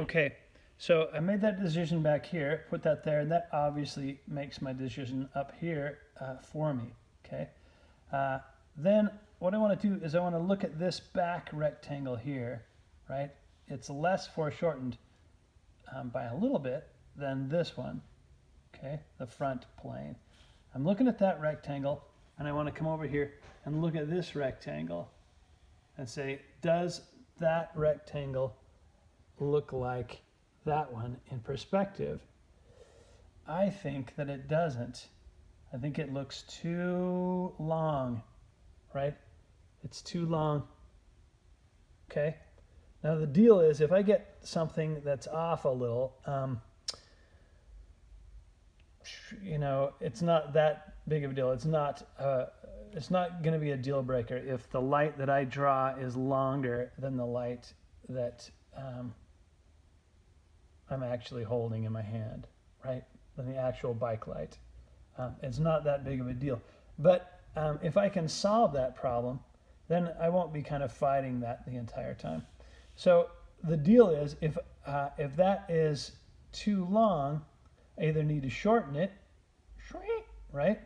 Okay, so I made that decision back here, put that there, and that obviously makes my decision up here for me, okay? Then what I want to do is I want to look at this back rectangle here, right? It's less foreshortened by a little bit than this one, okay? The front plane. I'm looking at that rectangle, and I want to come over here and look at this rectangle and say, does that rectangle look like that one in perspective? I think that it doesn't. I think it looks too long, right? It's too long. Okay. Now the deal is, if I get something that's off a little, you know, it's not that big of a deal. It's not going to be a deal breaker if the light that I draw is longer than the light that I'm actually holding in my hand, right? Than the actual bike light. It's not that big of a deal. But if I can solve that problem, then I won't be kind of fighting that the entire time. So the deal is, if that is too long, I either need to shorten it, right?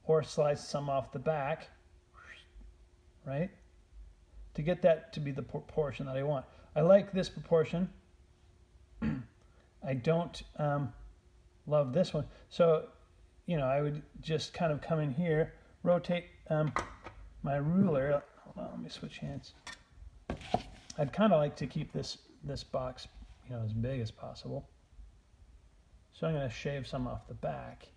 Or slice some off the back, right? To get that to be the proportion that I want. I like this proportion. I don't love this one. So, you know, I would just kind of come in here, rotate my ruler. Hold on, let me switch hands. I'd kind of like to keep this box, you know, as big as possible. So I'm going to shave some off the back,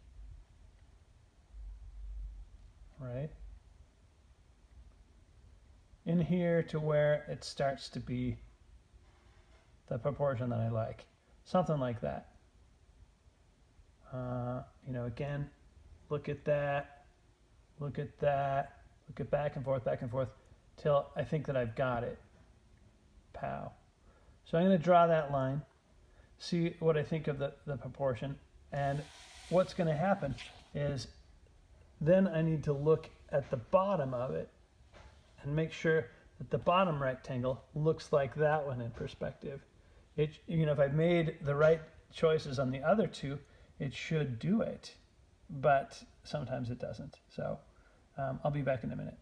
right? In here to where it starts to be the proportion that I like. Something like that. You know, again, look at that, look at that, look at back and forth, till I think that I've got it. Pow. So I'm going to draw that line, see what I think of the proportion, and what's going to happen is then I need to look at the bottom of it and make sure that the bottom rectangle looks like that one in perspective. You know, if I've made the right choices on the other two, it should do it, but sometimes it doesn't. So I'll be back in a minute.